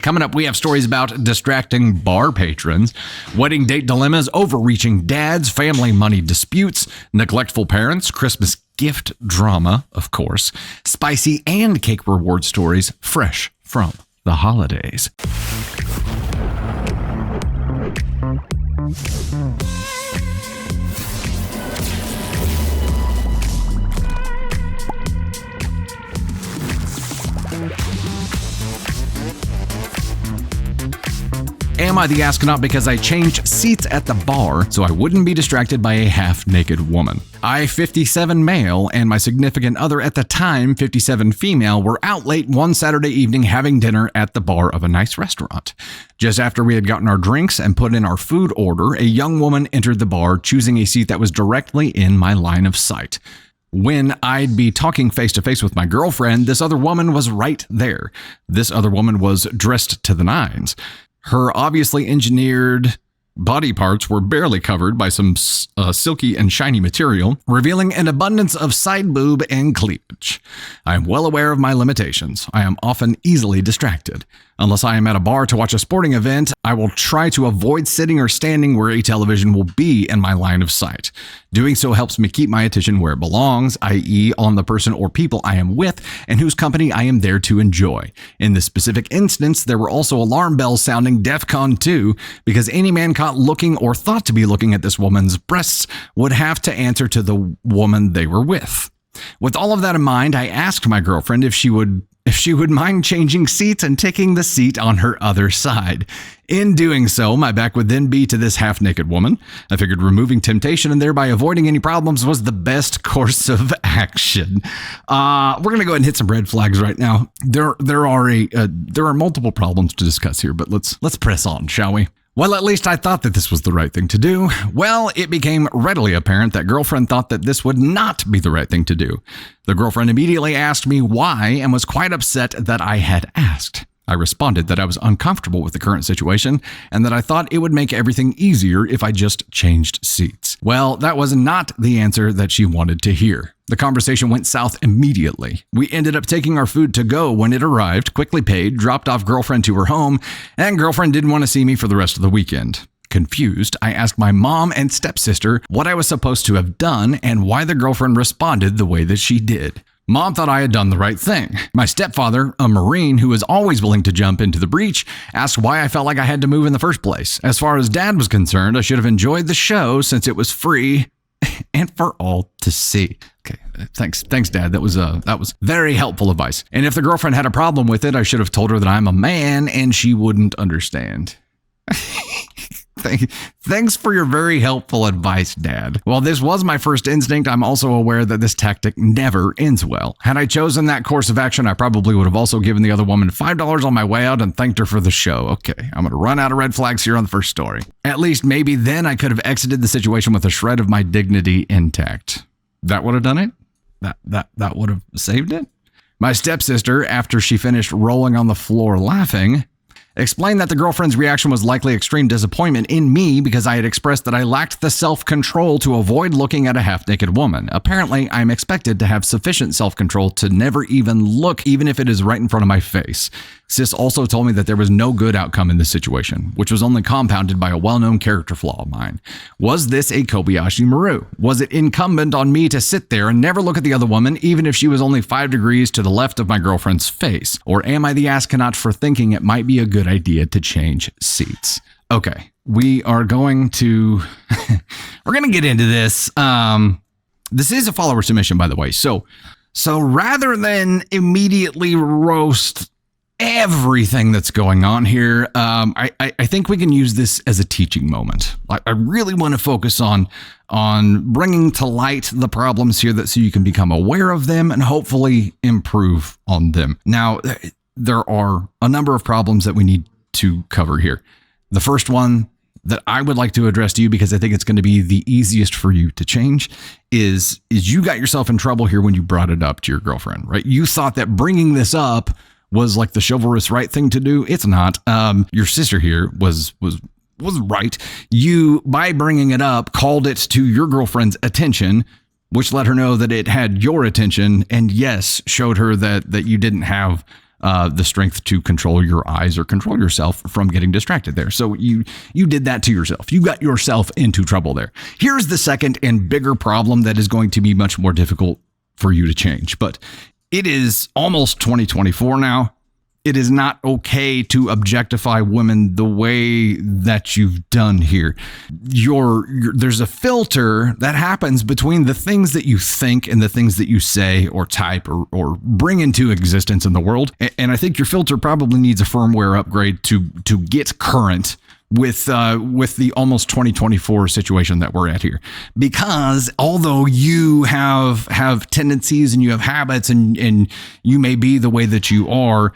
Coming up, we have stories about distracting bar patrons, wedding date dilemmas, overreaching dads, family money disputes, neglectful parents, Christmas gift drama, of course, spicy and cake reward stories fresh from the holidays. Am I the astronaut because I changed seats at the bar so I wouldn't be distracted by a half-naked woman? I, 57 male, and my significant other at the time, 57 female, were out late one Saturday evening having dinner at the bar of a nice restaurant. Just after we had gotten our drinks and put in our food order, a young woman entered the bar, choosing a seat that was directly in my line of sight. When I'd be talking face-to-face with my girlfriend, this other woman was right there. This other woman was dressed to the nines. Her obviously engineered body parts were barely covered by some silky and shiny material, revealing an abundance of side boob and cleavage. I am well aware of my limitations. I am often easily distracted. Unless I am at a bar to watch a sporting event, I will try to avoid sitting or standing where a television will be in my line of sight. Doing so helps me keep my attention where it belongs, i.e. on the person or people I am with and whose company I am there to enjoy. In this specific instance, there were also alarm bells sounding DEFCON 2 because any man caught looking or thought to be looking at this woman's breasts would have to answer to the woman they were with. With all of that in mind, I asked my girlfriend if she would mind changing seats and taking the seat on her other side. In doing so, my back would then be to this half-naked woman. I figured removing temptation and thereby avoiding any problems was the best course of action. We're going to go ahead and hit some red flags right now. There are multiple problems to discuss here, but let's press on, shall we? Well, at least I thought that this was the right thing to do. Well, it became readily apparent that girlfriend thought that this would not be the right thing to do. The girlfriend immediately asked me why and was quite upset that I had asked. I responded that I was uncomfortable with the current situation and that I thought it would make everything easier if I just changed seats. Well, that was not the answer that she wanted to hear. The conversation went south immediately. We ended up taking our food to go when it arrived, quickly paid, dropped off girlfriend to her home, and girlfriend didn't want to see me for the rest of the weekend. Confused, I asked my mom and stepsister what I was supposed to have done and why the girlfriend responded the way that she did. Mom thought I had done the right thing. My stepfather, a Marine who is always willing to jump into the breach, asked why I felt like I had to move in the first place. As far as Dad was concerned, I should have enjoyed the show since it was free and for all to see. Okay, thanks, Dad. That was very helpful advice. And if the girlfriend had a problem with it, I should have told her that I'm a man and she wouldn't understand. Thanks for your very helpful advice, Dad. While this was my first instinct, I'm also aware that this tactic never ends well. Had I chosen that course of action, I probably would have also given the other woman $5 on my way out and thanked her for the show. Okay, I'm going to run out of red flags here on the first story. At least maybe then I could have exited the situation with a shred of my dignity intact. That would have done it? That would have saved it? My stepsister, after she finished rolling on the floor laughing, explained that the girlfriend's reaction was likely extreme disappointment in me because I had expressed that I lacked the self-control to avoid looking at a half-naked woman. Apparently, I'm expected to have sufficient self-control to never even look, even if it is right in front of my face. Sis also told me that there was no good outcome in this situation, which was only compounded by a well-known character flaw of mine. Was this a Kobayashi Maru? Was it incumbent on me to sit there and never look at the other woman, even if she was only 5 degrees to the left of my girlfriend's face? Or am I the astronaut for thinking it might be a good idea to change seats? Okay, we are going to get into this. This is a follower submission, by the way. So rather than immediately roast everything that's going on here, I think we can use this as a teaching moment. I really want to focus on bringing to light the problems here so you can become aware of them and hopefully improve on them. Now, there are a number of problems that we need to cover here. The first one that I would like to address to you, because I think it's going to be the easiest for you to change, is you got yourself in trouble here when you brought it up to your girlfriend, right? You thought that bringing this up was like the chivalrous right thing to do. It's not. Your sister here was right. You, by bringing it up, called it to your girlfriend's attention, which let her know that it had your attention, and yes, showed her that you didn't have the strength to control your eyes or control yourself from getting distracted there. So you did that to yourself. You got yourself into trouble there. Here's the second and bigger problem that is going to be much more difficult for you to change. But it is almost 2024 now. It is not okay to objectify women the way that you've done here. There's a filter that happens between the things that you think and the things that you say or type or bring into existence in the world. And I think your filter probably needs a firmware upgrade to get current with the almost 2024 situation that we're at here. Because although you have tendencies and you have habits and you may be the way that you are,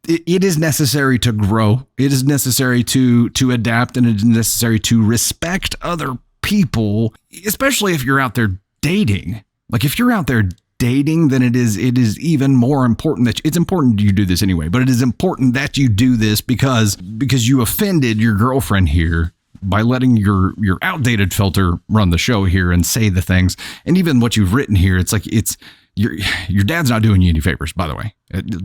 it is necessary to grow. It is necessary to adapt, and it is necessary to respect other people, especially if you're out there dating. Like if you're out there dating, then it is even more important that it's important you do this anyway, but it is important that you do this because you offended your girlfriend here by letting your outdated filter run the show here and say the things. And even what you've written here, it's like your dad's not doing you any favors, by the way.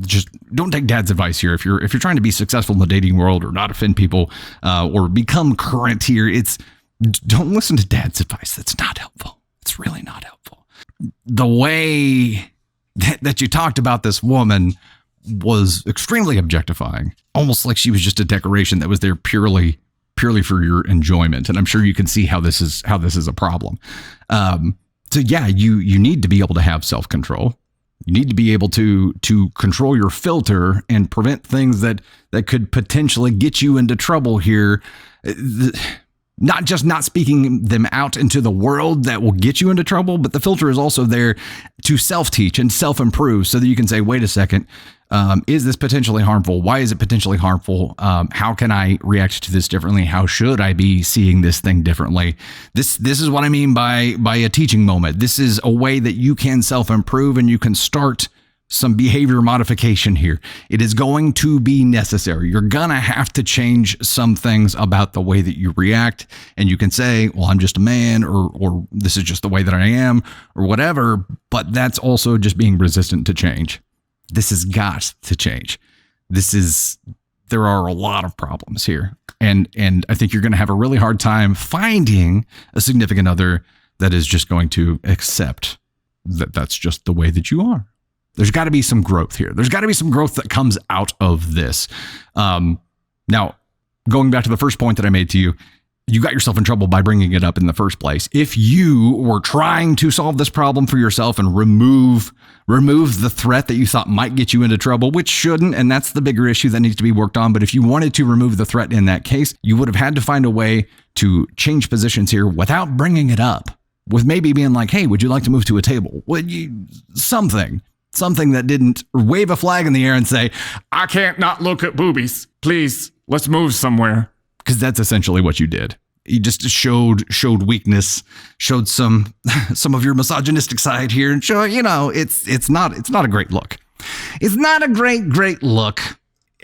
Just don't take dad's advice here. If you're trying to be successful in the dating world or not offend people or become current here, don't listen to dad's advice. That's not helpful. It's really not helpful. The way that you talked about this woman was extremely objectifying, almost like she was just a decoration that was there purely for your enjoyment. And I'm sure you can see how this is a problem. So yeah, you need to be able to have self-control. You need to be able to control your filter and prevent things that could potentially get you into trouble here. Not just not speaking them out into the world that will get you into trouble, but the filter is also there to self-teach and self-improve so that you can say, wait a second, is this potentially harmful? Why is it potentially harmful? How can I react to this differently? How should I be seeing this thing differently? This is what I mean by a teaching moment. This is a way that you can self-improve and you can start some behavior modification here. It is going to be necessary. You're going to have to change some things about the way that you react. And you can say, well, I'm just a man, or this is just the way that I am, or whatever. But that's also just being resistant to change. This has got to change. There are a lot of problems here. And I think you're going to have a really hard time finding a significant other that is just going to accept that that's just the way that you are. There's got to be some growth here. There's got to be some growth that comes out of this. Now, going back to the first point that I made to you, you got yourself in trouble by bringing it up in the first place. If you were trying to solve this problem for yourself and remove the threat that you thought might get you into trouble, which shouldn't, and that's the bigger issue that needs to be worked on. But if you wanted to remove the threat in that case, you would have had to find a way to change positions here without bringing it up, with maybe being like, hey, would you like to move to a table? Something that didn't wave a flag in the air and say, I can't not look at boobies. Please, let's move somewhere. Because that's essentially what you did. You just showed weakness, showed some of your misogynistic side here, and it's not a great look. It's not a great look.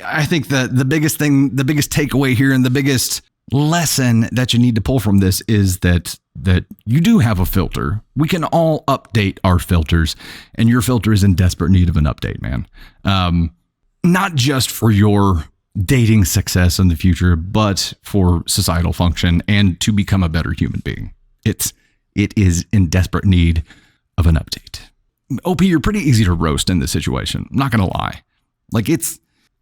I think the biggest takeaway here and the biggest lesson that you need to pull from this is that you do have a filter. We can all update our filters, and your filter is in desperate need of an update, man. Not just for your dating success in the future, but for societal function and to become a better human being. It is in desperate need of an update. OP, you're pretty easy to roast in this situation. I'm not gonna lie. Like if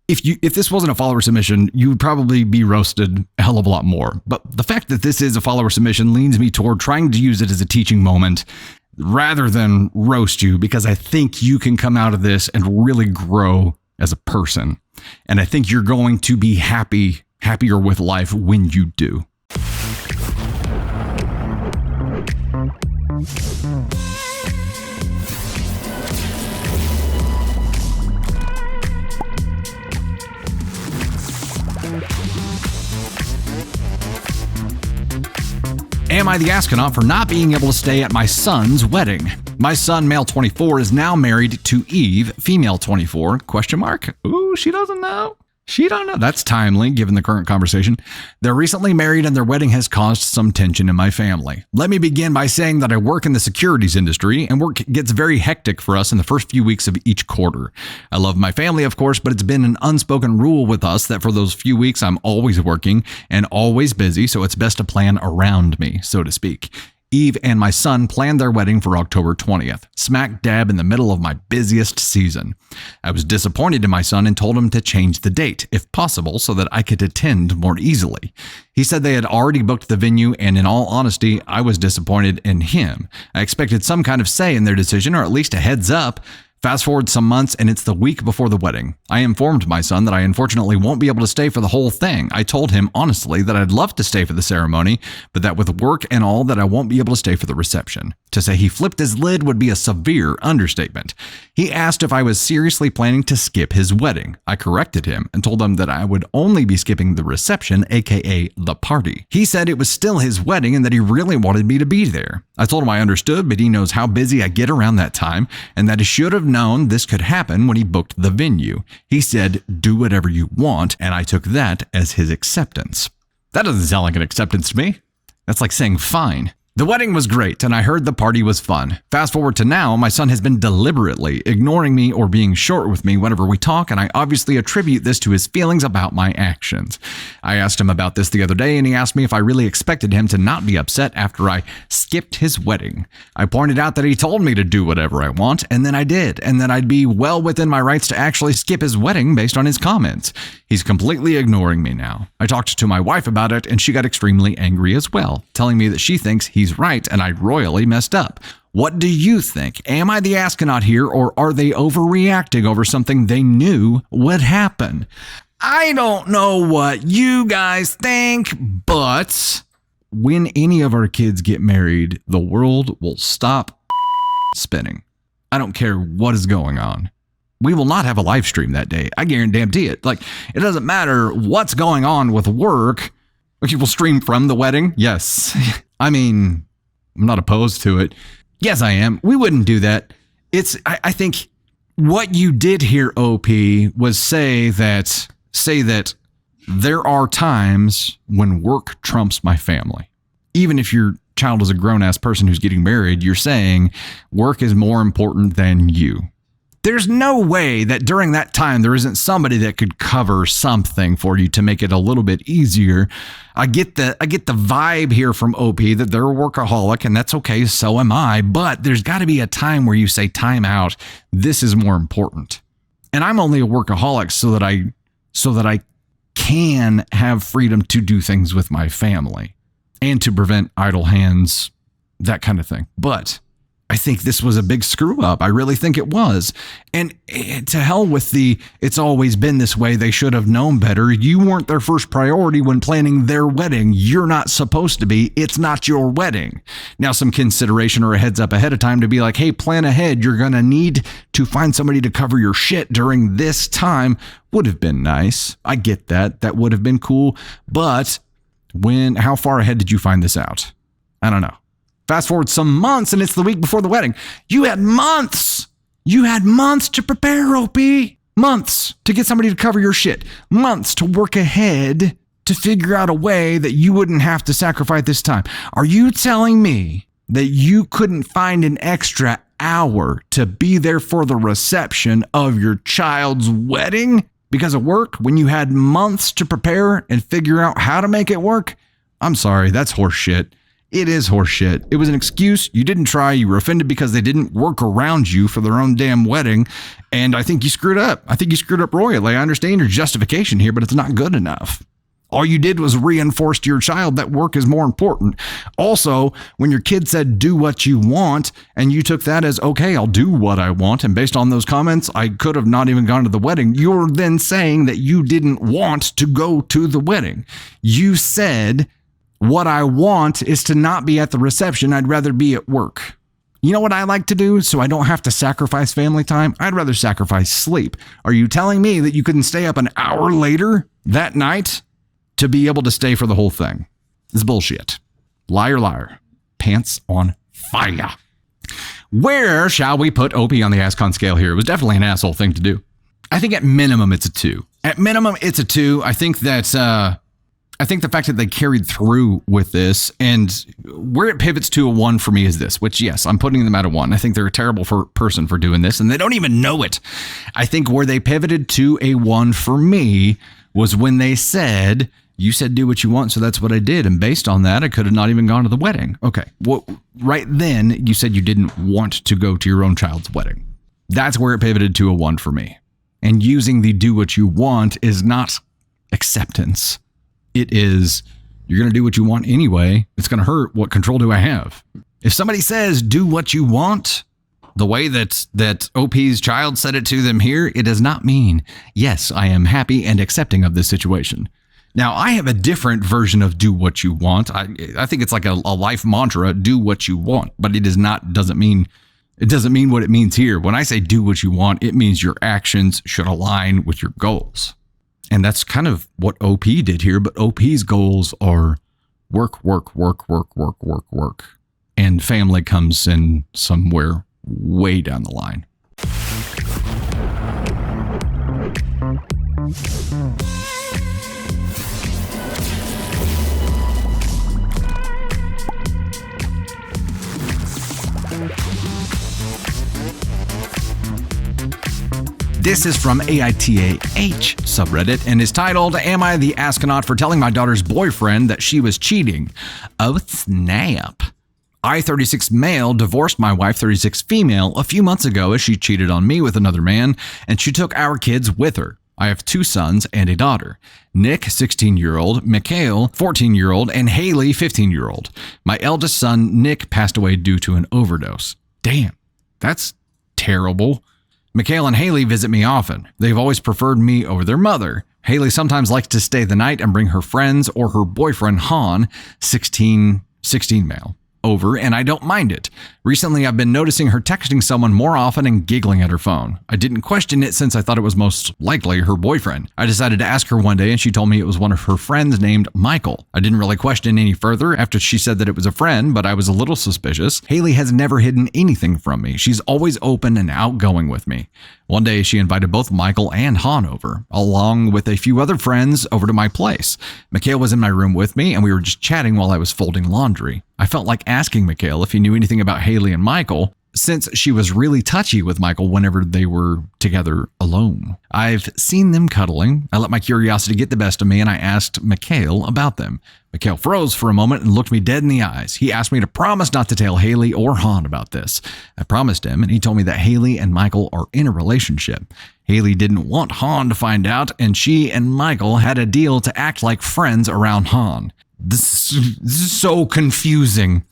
this wasn't a follower submission, you would probably be roasted a hell of a lot more. But the fact that this is a follower submission leans me toward trying to use it as a teaching moment rather than roast you, because I think you can come out of this and really grow as a person. And I think you're going to be happier with life when you do. Am I the astronaut for not being able to stay at my son's wedding? My son, male 24, is now married to Eve, female 24, ? Ooh, she doesn't know. She don't know. That's timely, given the current conversation. They're recently married and their wedding has caused some tension in my family. Let me begin by saying that I work in the securities industry and work gets very hectic for us in the first few weeks of each quarter. I love my family, of course, but it's been an unspoken rule with us that for those few weeks I'm always working and always busy, so it's best to plan around me, so to speak. Eve and my son planned their wedding for October 20th, smack dab in the middle of my busiest season. I was disappointed in my son and told him to change the date, if possible, so that I could attend more easily. He said they had already booked the venue, and in all honesty, I was disappointed in him. I expected some kind of say in their decision, or at least a heads up. Fast forward some months, and it's the week before the wedding. I informed my son that I unfortunately won't be able to stay for the whole thing. I told him honestly that I'd love to stay for the ceremony, but that with work and all that I won't be able to stay for the reception. To say he flipped his lid would be a severe understatement. He asked if I was seriously planning to skip his wedding. I corrected him and told him that I would only be skipping the reception, aka the party. He said it was still his wedding and that he really wanted me to be there. I told him I understood, but he knows how busy I get around that time and that he should have known this could happen when he booked the venue. He said, do whatever you want, and I took that as his acceptance. That doesn't sound like an acceptance to me. That's like saying fine. The wedding was great, and I heard the party was fun. Fast forward to now, my son has been deliberately ignoring me or being short with me whenever we talk, and I obviously attribute this to his feelings about my actions. I asked him about this the other day, and he asked me if I really expected him to not be upset after I skipped his wedding. I pointed out that he told me to do whatever I want, and then I did, and that I'd be well within my rights to actually skip his wedding based on his comments. He's completely ignoring me now. I talked to my wife about it, and she got extremely angry as well, telling me that she thinks he's right and I royally messed up. What do you think? Am I the astronaut here, or are they overreacting over something they knew would happen? I don't know what you guys think, but when any of our kids get married, the world will stop spinning. I don't care what is going on. We will not have a live stream that day. I guarantee it. Like, it doesn't matter what's going on with work. We will stream from the wedding. Yes. I mean, I'm not opposed to it. Yes, I am. We wouldn't do that. I think what you did here, OP, was say that there are times when work trumps my family. Even if your child is a grown-ass person who's getting married, you're saying work is more important than you. There's no way that during that time there isn't somebody that could cover something for you to make it a little bit easier. I get the vibe here from OP that they're a workaholic, and that's okay, so am I, but there's got to be a time where you say time out. This is more important. And I'm only a workaholic so that I can have freedom to do things with my family and to prevent idle hands, that kind of thing. But I think this was a big screw up. I really think it was. And to hell with the, it's always been this way, they should have known better. You weren't their first priority when planning their wedding. You're not supposed to be. It's not your wedding. Now, some consideration or a heads up ahead of time to be like, hey, plan ahead. You're going to need to find somebody to cover your shit during this time would have been nice. I get that. That would have been cool. But how far ahead did you find this out? I don't know. Fast forward some months and it's the week before the wedding. You had months. You had months to prepare, OP. Months to get somebody to cover your shit. Months to work ahead to figure out a way that you wouldn't have to sacrifice this time. Are you telling me that you couldn't find an extra hour to be there for the reception of your child's wedding because of work when you had months to prepare and figure out how to make it work? I'm sorry, that's horseshit. It is horseshit. It was an excuse. You didn't try. You were offended because they didn't work around you for their own damn wedding. And I think you screwed up. I think you screwed up royally. I understand your justification here, but it's not good enough. All you did was reinforce to your child that work is more important. Also, when your kid said, do what you want, and you took that as, okay, I'll do what I want, and based on those comments, I could have not even gone to the wedding, you're then saying that you didn't want to go to the wedding. You said, what I want is to not be at the reception. I'd rather be at work. You know what I like to do so I don't have to sacrifice family time? I'd rather sacrifice sleep. Are you telling me that you couldn't stay up an hour later that night to be able to stay for the whole thing? This is bullshit. Liar, liar. Pants on fire. Where shall we put OP on the ASCON scale here? It was definitely an asshole thing to do. I think at minimum it's a 2. At minimum, it's a 2. I think that I think the fact that they carried through with this, and where it pivots to a 1 for me is this, which, yes, I'm putting them at a 1. I think they're a terrible person for doing this, and they don't even know it. I think where they pivoted to a 1 for me was when they said, you said do what you want, so that's what I did. And based on that, I could have not even gone to the wedding. Okay, well, right then, you said you didn't want to go to your own child's wedding. That's where it pivoted to a 1 for me. And using the do what you want is not acceptance. It is, you're going to do what you want anyway. It's going to hurt. What control do I have? If somebody says, do what you want, the way that OP's child said it to them here, it does not mean, yes, I am happy and accepting of this situation. Now, I have a different version of do what you want. I think it's like a life mantra, do what you want, but it doesn't mean what it means here. When I say do what you want, it means your actions should align with your goals. And that's kind of what OP did here, but OP's goals are work. And family comes in somewhere way down the line. This is from AITAH subreddit and is titled, Am I the Astronaut for telling my daughter's boyfriend that she was cheating? Oh, snap. I, 36 male, divorced my wife, 36 female, a few months ago as she cheated on me with another man, and she took our kids with her. I have 2 sons and a daughter. Nick, 16-year-old, Mikhail, 14-year-old, and Haley, 15-year-old. My eldest son, Nick, passed away due to an overdose. Damn, that's terrible. Mikhail and Haley visit me often. They've always preferred me over their mother. Haley sometimes likes to stay the night and bring her friends or her boyfriend, Han, 16 male, over, and I don't mind it. Recently, I've been noticing her texting someone more often and giggling at her phone. I didn't question it since I thought it was most likely her boyfriend. I decided to ask her one day and she told me it was one of her friends named Michael. I didn't really question any further after she said that it was a friend, but I was a little suspicious. Haley has never hidden anything from me. She's always open and outgoing with me. One day, she invited both Michael and Han over, along with a few other friends, over to my place. Mikhail was in my room with me, and we were just chatting while I was folding laundry. I felt like asking Mikhail if he knew anything about Haley and Michael, since she was really touchy with Michael whenever they were together alone. I've seen them cuddling. I let my curiosity get the best of me, and I asked Mikhail about them. Mikhail froze for a moment and looked me dead in the eyes. He asked me to promise not to tell Haley or Han about this. I promised him, and he told me that Haley and Michael are in a relationship. Haley didn't want Han to find out, and she and Michael had a deal to act like friends around Han. This is so confusing.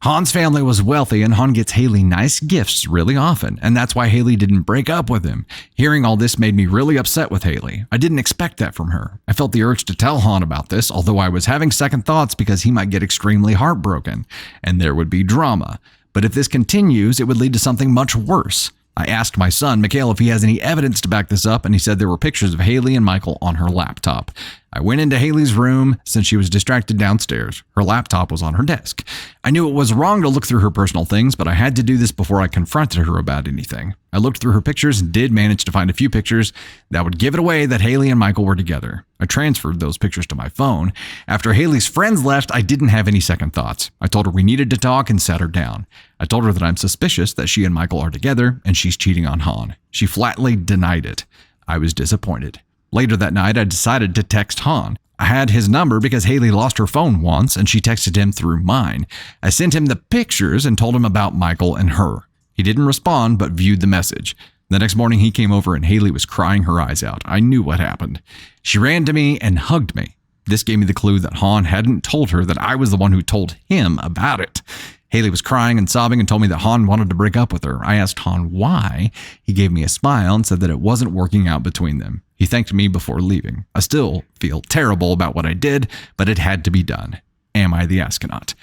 Han's family was wealthy, and Han gets Haley nice gifts really often, and that's why Haley didn't break up with him. Hearing all this made me really upset with Haley. I didn't expect that from her. I felt the urge to tell Han about this, although I was having second thoughts because he might get extremely heartbroken, and there would be drama. But if this continues, it would lead to something much worse. I asked my son, Mikhail, if he has any evidence to back this up, and he said there were pictures of Haley and Michael on her laptop. I went into Haley's room since she was distracted downstairs. Her laptop was on her desk. I knew it was wrong to look through her personal things, but I had to do this before I confronted her about anything. I looked through her pictures and did manage to find a few pictures that would give it away that Haley and Michael were together. I transferred those pictures to my phone. After Haley's friends left, I didn't have any second thoughts. I told her we needed to talk and sat her down. I told her that I'm suspicious that she and Michael are together and she's cheating on Han. She flatly denied it. I was disappointed. Later that night, I decided to text Han. I had his number because Haley lost her phone once and she texted him through mine. I sent him the pictures and told him about Michael and her. He didn't respond but viewed the message. The next morning he came over and Haley was crying her eyes out. I knew what happened. She ran to me and hugged me. This gave me the clue that Han hadn't told her that I was the one who told him about it. Haley was crying and sobbing and told me that Han wanted to break up with her. I asked Han why. He gave me a smile and said that it wasn't working out between them. He thanked me before leaving. I still feel terrible about what I did, but it had to be done. Am I the astronaut?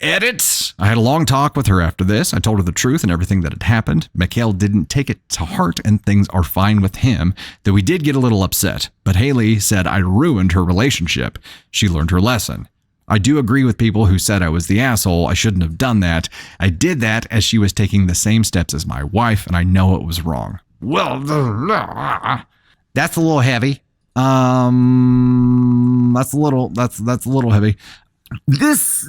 Edit! I had a long talk with her after this. I told her the truth and everything that had happened. Mikhail didn't take it to heart and things are fine with him, though he did get a little upset. But Haley said I ruined her relationship. She learned her lesson. I do agree with people who said I was the asshole. I shouldn't have done that. I did that as she was taking the same steps as my wife, and I know it was wrong. Well, that's a little heavy. That's a little heavy. This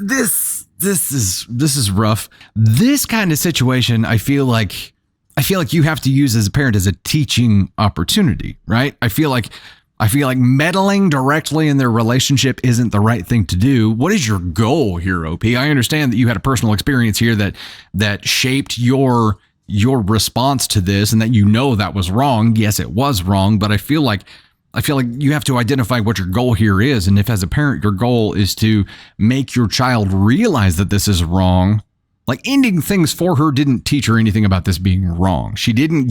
is rough. This kind of situation, I feel like you have to use as a parent as a teaching opportunity, right? I feel like meddling directly in their relationship isn't the right thing to do. What is your goal here, OP? I understand that you had a personal experience here that shaped your response to this, and that that was wrong. Yes, it was wrong, but I feel like you have to identify what your goal here is. And if as a parent, your goal is to make your child realize that this is wrong, like ending things for her didn't teach her anything about this being wrong. She didn't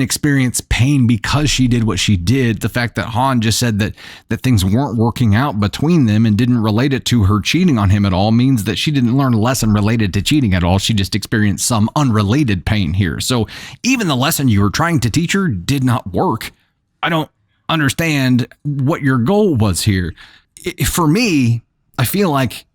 experience pain because she did what she did. The fact that Han just said that things weren't working out between them and didn't relate it to her cheating on him at all means that she didn't learn a lesson related to cheating at all. She just experienced some unrelated pain here. So even the lesson you were trying to teach her did not work. I don't understand what your goal was here. For me, I feel like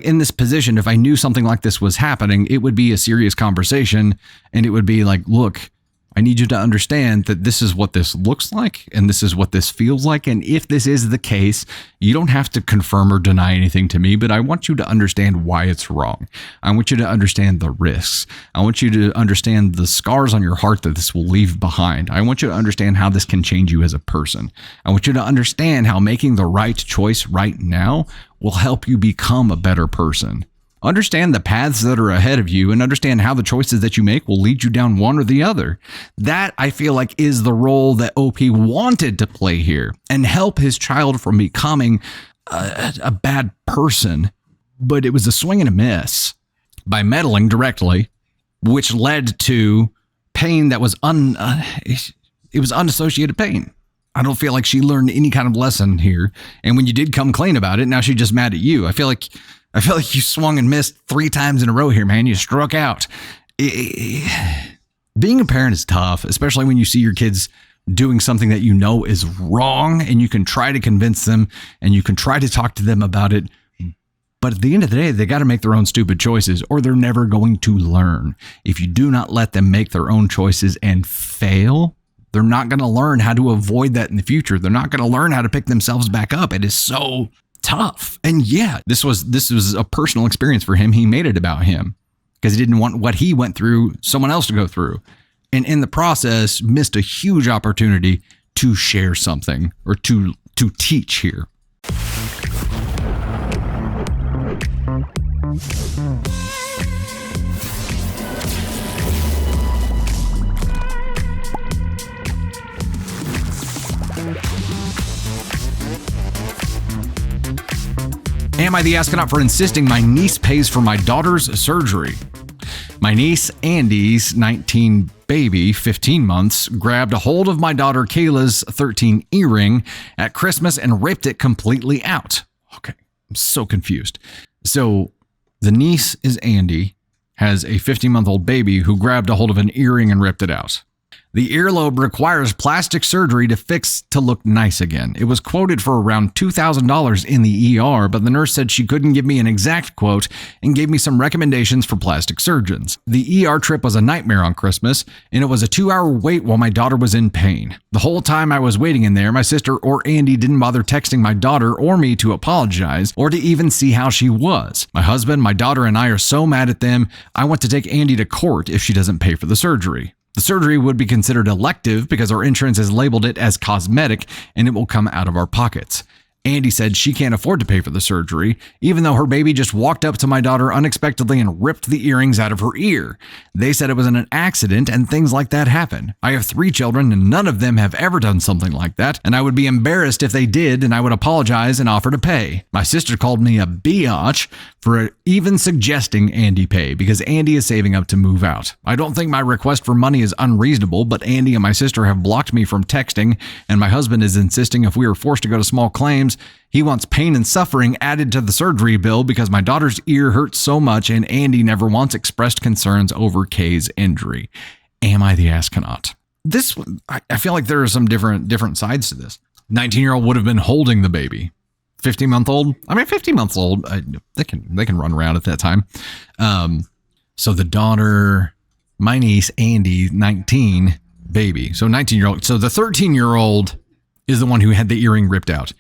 in this position, if I knew something like this was happening, it would be a serious conversation, and it would be like, look, I need you to understand that this is what this looks like and this is what this feels like. And if this is the case, you don't have to confirm or deny anything to me, but I want you to understand why it's wrong. I want you to understand the risks. I want you to understand the scars on your heart that this will leave behind. I want you to understand how this can change you as a person. I want you to understand how making the right choice right now will help you become a better person. Understand the paths that are ahead of you and understand how the choices that you make will lead you down one or the other. That, I feel like, is the role that OP wanted to play here and help his child from becoming a bad person. But it was a swing and a miss by meddling directly, which led to pain that was it was unassociated pain. I don't feel like she learned any kind of lesson here. And when you did come clean about it, now she's just mad at you. I feel like you swung and missed 3 times in a row here, man. You struck out. Being a parent is tough, especially when you see your kids doing something that you know is wrong, and you can try to convince them and you can try to talk to them about it. But at the end of the day, they got to make their own stupid choices or they're never going to learn. If you do not let them make their own choices and fail, they're not going to learn how to avoid that in the future. They're not going to learn how to pick themselves back up. It is so tough. And yeah, this was a personal experience for him. He made it about him because he didn't want what he went through someone else to go through. And in the process, missed a huge opportunity to share something or to teach here. Am I the astronaut for insisting my niece pays for my daughter's surgery? My niece, Andy's 19 baby, 15 months, grabbed a hold of my daughter Kayla's 13 earring at Christmas and ripped it completely out. Okay, I'm so confused. So the niece is Andy, has a 15-month-old baby who grabbed a hold of an earring and ripped it out. The earlobe requires plastic surgery to fix to look nice again. It was quoted for around $2,000 in the ER, but the nurse said she couldn't give me an exact quote and gave me some recommendations for plastic surgeons. The ER trip was a nightmare on Christmas, and it was a 2-hour wait while my daughter was in pain. The whole time I was waiting in there, my sister or Andy didn't bother texting my daughter or me to apologize or to even see how she was. My husband, my daughter, and I are so mad at them, I want to take Andy to court if she doesn't pay for the surgery. The surgery would be considered elective because our insurance has labeled it as cosmetic and it will come out of our pockets. Andy said she can't afford to pay for the surgery, even though her baby just walked up to my daughter unexpectedly and ripped the earrings out of her ear. They said it was an accident and things like that happen. I have 3 children and none of them have ever done something like that, and I would be embarrassed if they did, and I would apologize and offer to pay. My sister called me a biatch for even suggesting Andy pay because Andy is saving up to move out. I don't think my request for money is unreasonable, but Andy and my sister have blocked me from texting, and my husband is insisting if we are forced to go to small claims, he wants pain and suffering added to the surgery bill because my daughter's ear hurts so much and Andy never once expressed concerns over Kay's injury. Am I the astronaut? I feel like there are some different sides to this. 19-year-old would have been holding the baby. 15-month-old? I mean, 15-month-old, they can run around at that time. So the daughter, my niece, Andy, 19, baby. So 19-year-old. So the 13-year-old is the one who had the earring ripped out.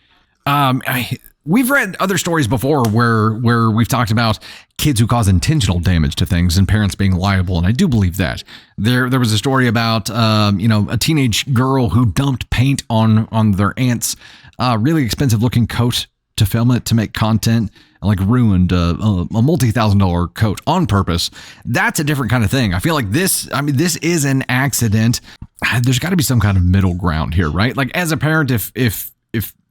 We've read other stories before where we've talked about kids who cause intentional damage to things and parents being liable, and I do believe that. There was a story about a teenage girl who dumped paint on their aunt's really expensive looking coat to film it to make content, and like ruined a multi-$1,000 coat on purpose. That's a different kind of thing. I feel like this is an accident. There's got to be some kind of middle ground here, right? Like as a parent, if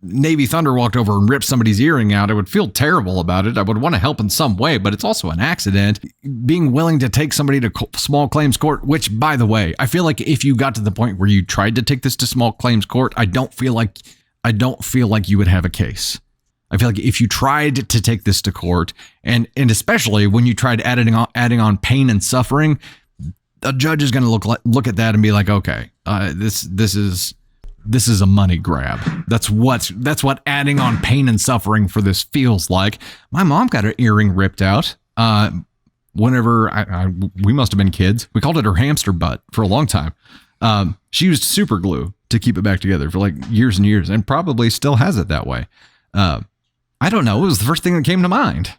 Navy Thunder walked over and ripped somebody's earring out, I would feel terrible about it. I would want to help in some way, but it's also an accident. Being willing to take somebody to small claims court, which, by the way, I feel like if you got to the point where you tried to take this to small claims court, I don't feel like you would have a case. I feel like if you tried to take this to court, and especially when you tried adding on pain and suffering, a judge is going to look at that and be like, okay, this is a money grab. That's what adding on pain and suffering for this feels like. My mom got her earring ripped out. Whenever we must have been kids, we called it her hamster butt for a long time. She used super glue to keep it back together for like years and years, and probably still has it that way. I don't know. It was the first thing that came to mind.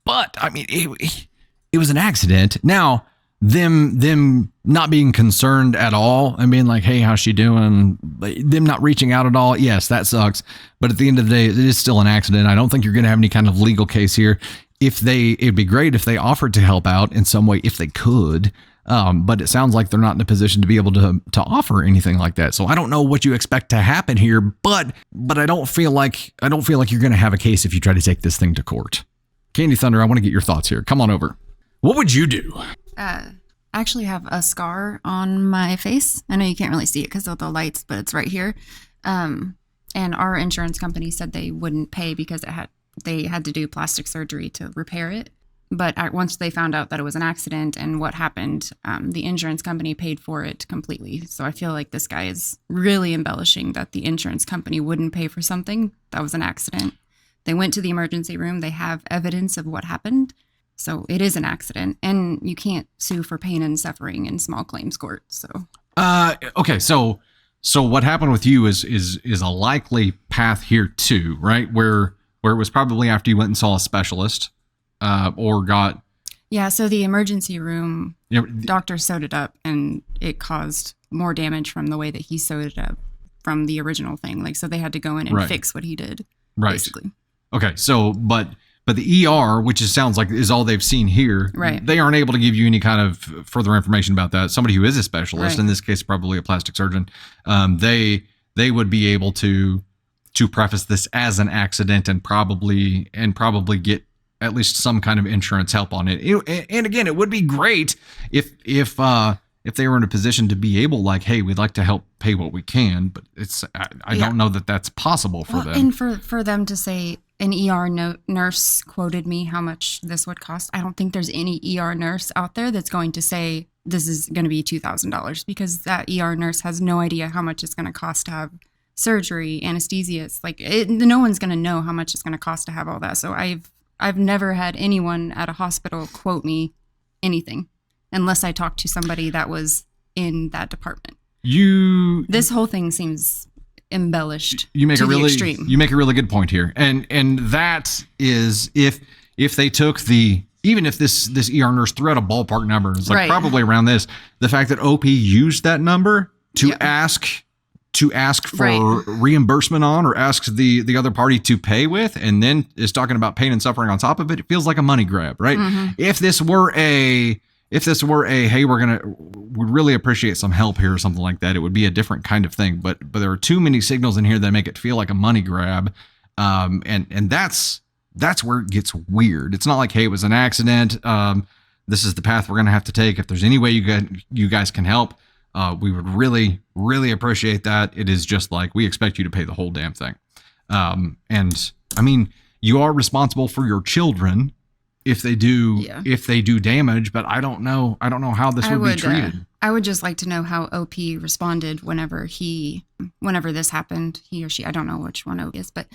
But I mean, it was an accident. Now, them not being concerned at all and being like, hey, how's she doing? Them not reaching out at all. Yes, that sucks. But at the end of the day, it is still an accident. I don't think you're going to have any kind of legal case here. It'd be great if they offered to help out in some way, if they could. But it sounds like they're not in a position to be able to offer anything like that. So I don't know what you expect to happen here, but I don't feel like you're going to have a case if you try to take this thing to court. Candy Thunder, I want to get your thoughts here. Come on over. What would you do? I actually have a scar on my face. I know you can't really see it because of the lights, but it's right here. And our insurance company said they wouldn't pay because they had to do plastic surgery to repair it. But once they found out that it was an accident and what happened, the insurance company paid for it completely. So I feel like this guy is really embellishing that the insurance company wouldn't pay for something that was an accident. They went to the emergency room. They have evidence of what happened. So it is an accident, and you can't sue for pain and suffering in small claims court. So, okay. So what happened with you is a likely path here too, right? Where it was probably after you went and saw a specialist, or got. Yeah. So the emergency room doctor sewed it up, and it caused more damage from the way that he sewed it up from the original thing. Like, so they had to go in and fix what he did. Right. Basically. Okay. So, but the ER, which sounds like is all they've seen here, right? They aren't able to give you any kind of further information about that. Somebody who is a specialist, in this case, probably a plastic surgeon, they would be able to preface this as an accident and probably get at least some kind of insurance help on it. And again, it would be great if they were in a position to be able, like, hey, we'd like to help pay what we can, but I don't know that that's possible for them. And for them to say, an ER nurse quoted me how much this would cost. I don't think there's any ER nurse out there that's going to say this is going to be $2,000, because that ER nurse has no idea how much it's going to cost to have surgery, anesthesia. It's like no one's going to know how much it's going to cost to have all that. So I've never had anyone at a hospital quote me anything unless I talked to somebody that was in that department. This whole thing seems embellished. You make to a the really extreme. You make a really good point here, and that is if they took even if this ER nurse threw out a ballpark number, it's like probably around this, the fact that OP used that number to ask for reimbursement on, or asks the other party to pay with, and then is talking about pain and suffering on top of it, it feels like a money grab, right? Mm-hmm. If this were a hey, we'd really appreciate some help here or something like that, it would be a different kind of thing. But there are too many signals in here that make it feel like a money grab. And that's where it gets weird. It's not like, hey, it was an accident. This is the path we're going to have to take. If there's any way you guys can help, we would really, really appreciate that. It is just like, we expect you to pay the whole damn thing. And I mean, you are responsible for your children if they do damage, but I don't know how this would be treated. I would just like to know how OP responded whenever this happened. He or she, I don't know which one it is, but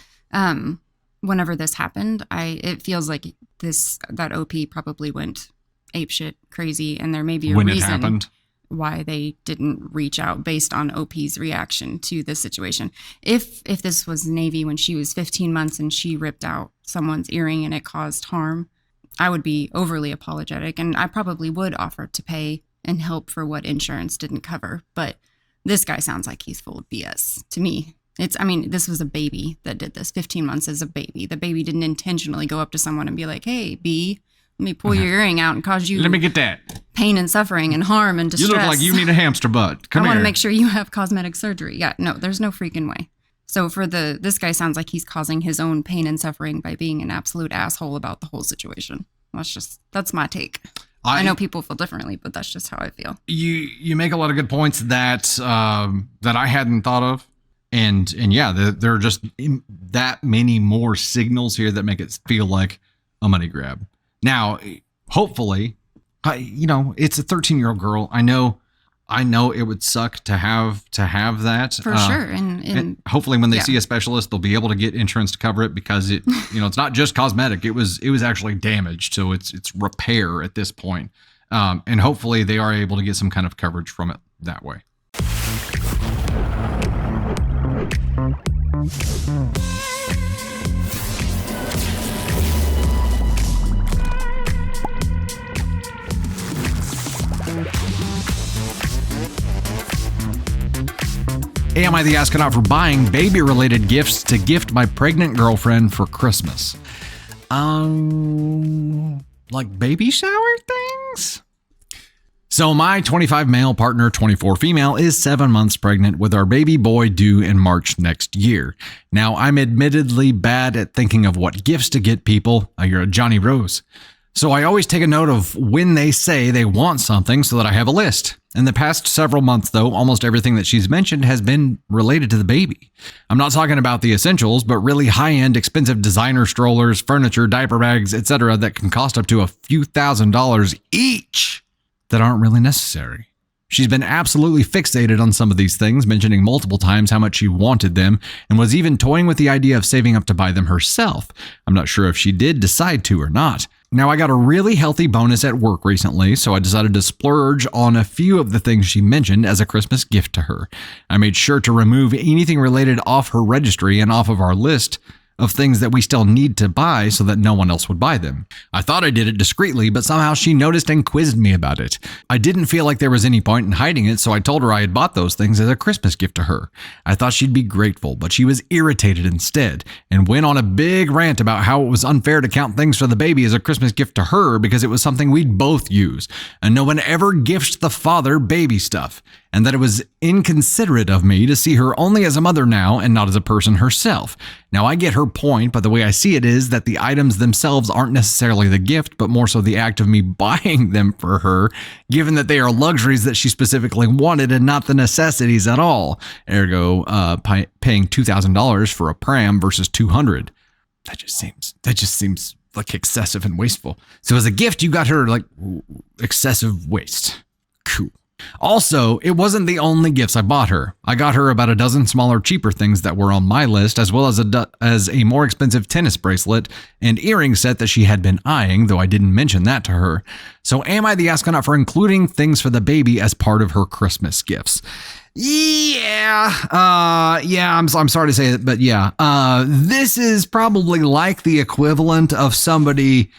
whenever this happened, it feels like that OP probably went apeshit crazy, and there may be a reason. When it happened? why they didn't reach out based on OP's reaction to this situation. If this was Navy when she was 15 months and she ripped out someone's earring and it caused harm, I would be overly apologetic, and I probably would offer to pay and help for what insurance didn't cover. But this guy sounds like he's full of BS to me. This was a baby that did this. 15 months as a baby. The baby didn't intentionally go up to someone and be like, hey, B, let me pull your earring out and cause you let me get that pain and suffering and harm and distress. You look like you need a hamster butt. Come I here. want to make sure you have cosmetic surgery. Yeah, no, there's no freaking way. So this guy sounds like he's causing his own pain and suffering by being an absolute asshole about the whole situation. That's my take. I know people feel differently, but that's just how I feel. You make a lot of good points that I hadn't thought of. And yeah, there are just that many more signals here that make it feel like a money grab. Now, hopefully, it's a 13-year-old girl. I know it would suck to have that for sure. And hopefully, when they see a specialist, they'll be able to get insurance to cover it because it's not just cosmetic. It was actually damaged, so it's repair at this point. And hopefully, they are able to get some kind of coverage from it that way. Am I the astronaut for buying baby-related gifts to gift my pregnant girlfriend for Christmas? Like baby shower things? So my 25 male partner, 24 female, is 7 months pregnant with our baby boy due in March next year. Now, I'm admittedly bad at thinking of what gifts to get people. You're a Johnny Rose. So I always take a note of when they say they want something so that I have a list. In the past several months, though, almost everything that she's mentioned has been related to the baby. I'm not talking about the essentials, but really high-end, expensive designer strollers, furniture, diaper bags, etc. that can cost up to a few $1,000s each that aren't really necessary. She's been absolutely fixated on some of these things, mentioning multiple times how much she wanted them, and was even toying with the idea of saving up to buy them herself. I'm not sure if she did decide to or not. Now, I got a really healthy bonus at work recently, so I decided to splurge on a few of the things she mentioned as a Christmas gift to her. I made sure to remove anything related off her registry and off of our list of things that we still need to buy so that no one else would buy them. I thought I did it discreetly, but somehow she noticed and quizzed me about it. I didn't feel like there was any point in hiding it, so I told her I had bought those things as a Christmas gift to her. I thought she'd be grateful, but she was irritated instead and went on a big rant about how it was unfair to count things for the baby as a Christmas gift to her because it was something we'd both use, and no one ever gifts the father baby stuff, and that it was inconsiderate of me to see her only as a mother now and not as a person herself. Now, I get her point, but the way I see it is that the items themselves aren't necessarily the gift, but more so the act of me buying them for her, given that they are luxuries that she specifically wanted and not the necessities at all. Ergo, paying $2,000 for a pram versus $200. That just seems like excessive and wasteful. So as a gift, you got her like excessive waste. Cool. Also, it wasn't the only gifts I bought her. I got her about a dozen smaller, cheaper things that were on my list, as well as a more expensive tennis bracelet and earring set that she had been eyeing, though I didn't mention that to her. So am I the astronaut for including things for the baby as part of her Christmas gifts? Yeah, I'm sorry to say it, but yeah, this is probably like the equivalent of somebody,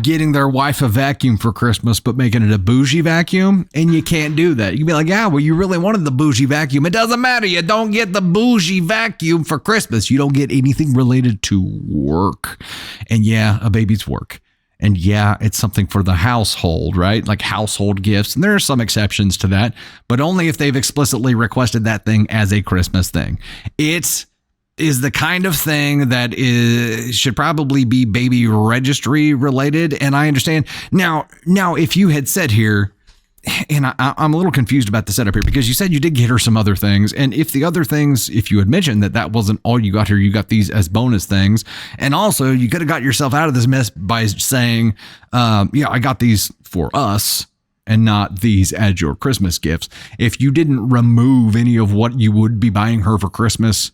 getting their wife a vacuum for Christmas, but making it a bougie vacuum. And you can't do that. You'd be like, yeah, well, you really wanted the bougie vacuum. It doesn't matter. You don't get the bougie vacuum for Christmas. You don't get anything related to work. And yeah, a baby's work. And yeah, it's something for the household, right? Like household gifts. And there are some exceptions to that, but only if they've explicitly requested that thing as a Christmas thing. It is the kind of thing that should probably be baby registry related. And I understand. Now, if you had said here, and I'm a little confused about the setup here, because you said you did get her some other things. And if the other things, if you had mentioned that wasn't all you got her, you got these as bonus things. And also you could have got yourself out of this mess by saying, I got these for us and not these as your Christmas gifts. If you didn't remove any of what you would be buying her for Christmas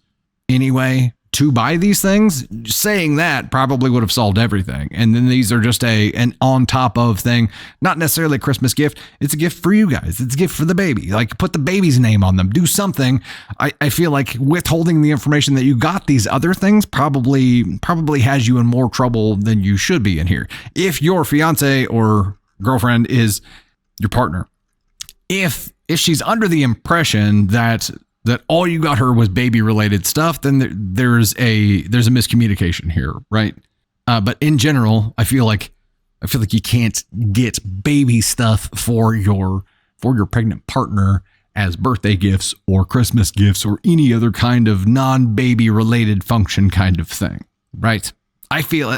anyway, to buy these things, saying that probably would have solved everything. And then these are just an on top of thing, not necessarily a Christmas gift. It's a gift for you guys. It's a gift for the baby. Like, put the baby's name on them. Do something. I feel like withholding the information that you got these other things probably has you in more trouble than you should be in here. If your fiance or girlfriend is your partner, if she's under the impression that all you got her was baby related stuff, then there's a miscommunication here, right? But in general, I feel like you can't get baby stuff for your pregnant partner as birthday gifts or Christmas gifts or any other kind of non-baby related function kind of thing, right? I feel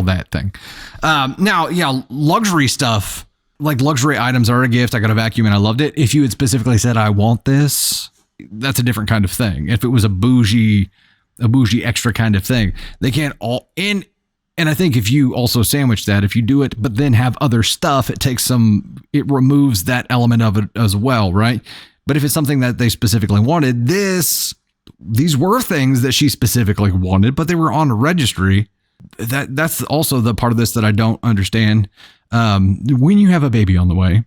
that thing. Now, yeah, luxury stuff, like luxury items are a gift. I got a vacuum and I loved it. If you had specifically said, I want this, that's a different kind of thing. If it was a bougie extra kind of thing, they can't all in. And I think if you also sandwich that, if you do it, but then have other stuff, it removes that element of it as well. Right. But if it's something that they specifically wanted, these were things that she specifically wanted, but they were on a registry. That's also the part of this that I don't understand. When you have a baby on the way,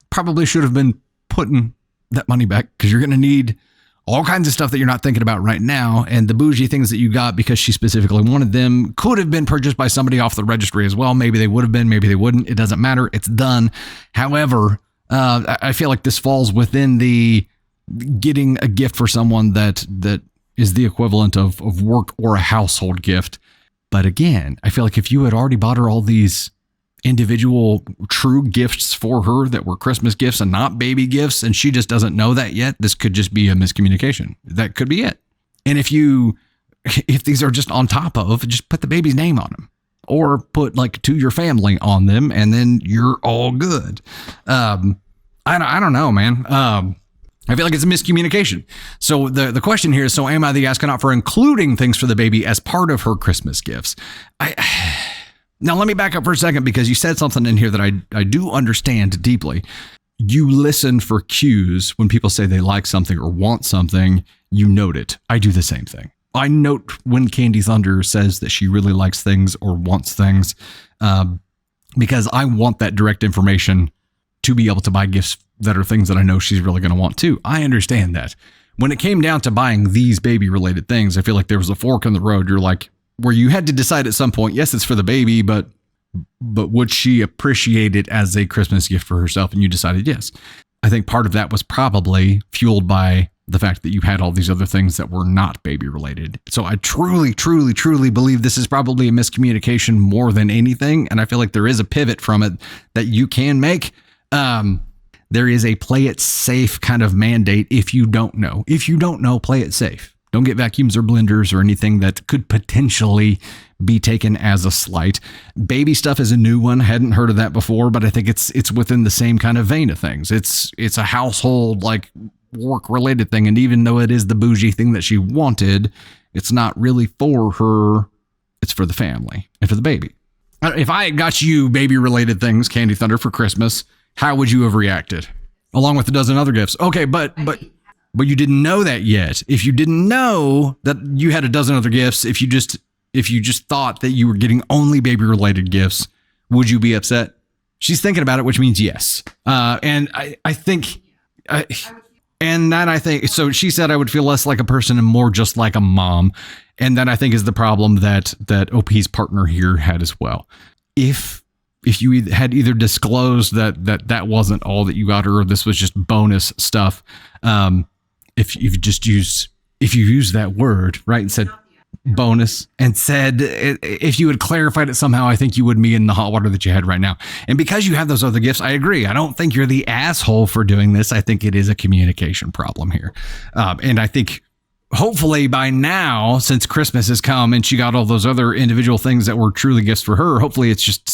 probably should have been putting that money back, because you're going to need all kinds of stuff that you're not thinking about right now. And the bougie things that you got because she specifically wanted them could have been purchased by somebody off the registry as well. Maybe they would have been, maybe they wouldn't. It doesn't matter. It's done. However, I feel like this falls within the getting a gift for someone that is the equivalent of work or a household gift. But again, I feel like if you had already bought her all these individual true gifts for her that were Christmas gifts and not baby gifts, and she just doesn't know that yet, this could just be a miscommunication. That could be it. And if these are just on top of, just put the baby's name on them, or put like to your family on them, and then you're all good. I don't know, man. I feel like it's a miscommunication. So the question here is, so am I the astronaut for including things for the baby as part of her Christmas gifts? Now, let me back up for a second, because you said something in here that I do understand deeply. You listen for cues when people say they like something or want something. You note it. I do the same thing. I note when Candy Thunder says that she really likes things or wants things, because I want that direct information to be able to buy gifts that are things that I know she's really going to want too. I understand that. When it came down to buying these baby related things, I feel like there was a fork in the road. You're like, where you had to decide at some point, yes, it's for the baby, but would she appreciate it as a Christmas gift for herself? And you decided yes. I think part of that was probably fueled by the fact that you had all these other things that were not baby related. So I truly, truly, truly believe this is probably a miscommunication more than anything. And I feel like there is a pivot from it that you can make. There is a play it safe kind of mandate. If you don't know, play it safe. Don't get vacuums or blenders or anything that could potentially be taken as a slight. Baby stuff is a new one. Hadn't heard of that before, but I think it's within the same kind of vein of things. It's a household, like, work related thing. And even though it is the bougie thing that she wanted, it's not really for her. It's for the family and for the baby. If I had got you baby related things, Candy Thunder, for Christmas, how would you have reacted? Along with a dozen other gifts. Okay, but you didn't know that yet. If you didn't know that you had a dozen other gifts, if you just thought that you were getting only baby related gifts, would you be upset? She's thinking about it, which means yes. And I think so. She said I would feel less like a person and more just like a mom. And that, I think, is the problem that OP's partner here had as well. If you had either disclosed that wasn't all that you got her, or this was just bonus stuff, if you use that word, right, and said bonus, and said, if you had clarified it somehow, I think you wouldn't be in the hot water that you had right now. And because you have those other gifts, I agree. I don't think you're the asshole for doing this. I think it is a communication problem here. And I think hopefully by now, since Christmas has come and she got all those other individual things that were truly gifts for her, hopefully it's just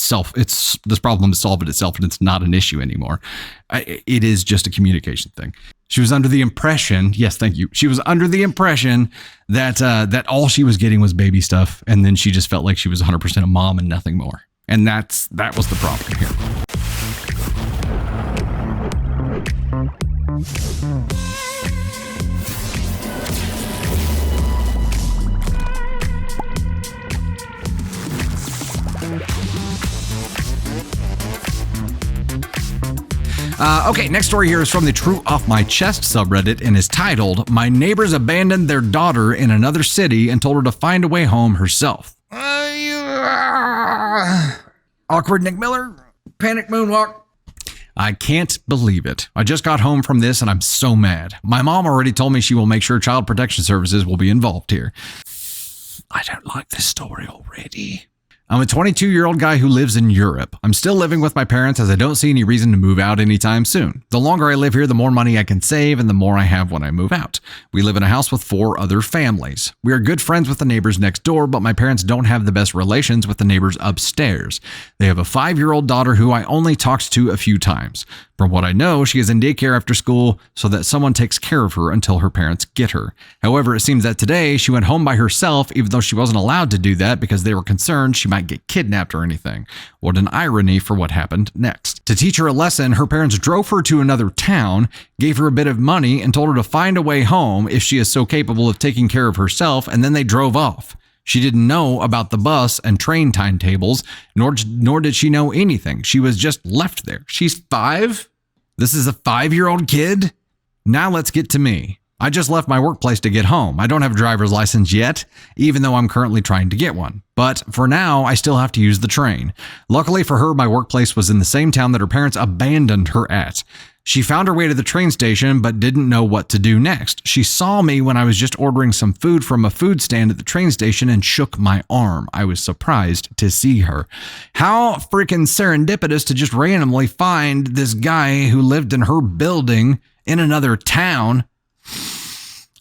this problem has solved itself and it's not an issue anymore. It is just a communication thing. She was under the impression, yes, thank you. She was under the impression that all she was getting was baby stuff. And then she just felt like she was 100% a mom and nothing more. And that was the problem here. Okay, next story here is from the True Off My Chest subreddit and is titled, My Neighbors Abandoned Their Daughter in Another City and Told Her to Find a Way Home Herself. Awkward Nick Miller, panic moonwalk. I can't believe it. I just got home from this and I'm so mad. My mom already told me she will make sure Child Protection Services will be involved here. I don't like this story already. I'm a 22-year-old guy who lives in Europe. I'm still living with my parents as I don't see any reason to move out anytime soon. The longer I live here, the more money I can save and the more I have when I move out. We live in a house with 4 other families. We are good friends with the neighbors next door, but my parents don't have the best relations with the neighbors upstairs. They have a 5-year-old daughter who I only talked to a few times. From what I know, she is in daycare after school so that someone takes care of her until her parents get her. However, it seems that today she went home by herself even though she wasn't allowed to do that because they were concerned she might get kidnapped or anything. What an irony for what happened next. To teach her a lesson, her parents drove her to another town, gave her a bit of money, and told her to find a way home if she is so capable of taking care of herself, and then they drove off. She didn't know about the bus and train timetables, nor did she know anything. She was just left there. She's 5? This is a 5-year-old kid? Now let's get to me. I just left my workplace to get home. I don't have a driver's license yet, even though I'm currently trying to get one. But for now, I still have to use the train. Luckily for her, my workplace was in the same town that her parents abandoned her at. She found her way to the train station, but didn't know what to do next. She saw me when I was just ordering some food from a food stand at the train station and shook my arm. I was surprised to see her. How freaking serendipitous to just randomly find this guy who lived in her building in another town.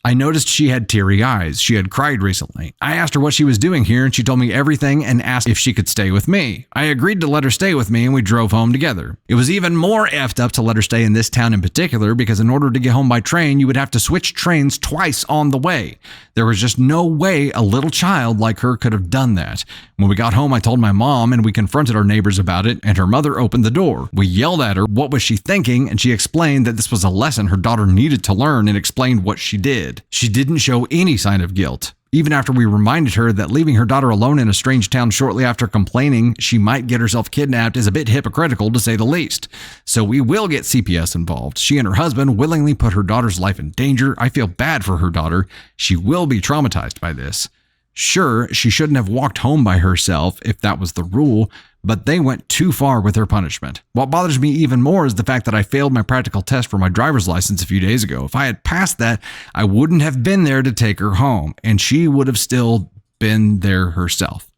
I noticed she had teary eyes. She had cried recently. I asked her what she was doing here and she told me everything and asked if she could stay with me. I agreed to let her stay with me and we drove home together. It was even more effed up to let her stay in this town in particular because in order to get home by train, you would have to switch trains twice on the way. There was just no way a little child like her could have done that. When we got home, I told my mom and we confronted our neighbors about it and her mother opened the door. We yelled at her, what was she thinking? And she explained that this was a lesson her daughter needed to learn and explained what she did. She didn't show any sign of guilt. Even after we reminded her that leaving her daughter alone in a strange town shortly after complaining she might get herself kidnapped is a bit hypocritical to say the least. So we will get CPS involved. She and her husband willingly put her daughter's life in danger. I feel bad for her daughter. She will be traumatized by this. Sure, she shouldn't have walked home by herself if that was the rule, but they went too far with their punishment. What bothers me even more is the fact that I failed my practical test for my driver's license a few days ago. If I had passed that, I wouldn't have been there to take her home, and she would have still been there herself.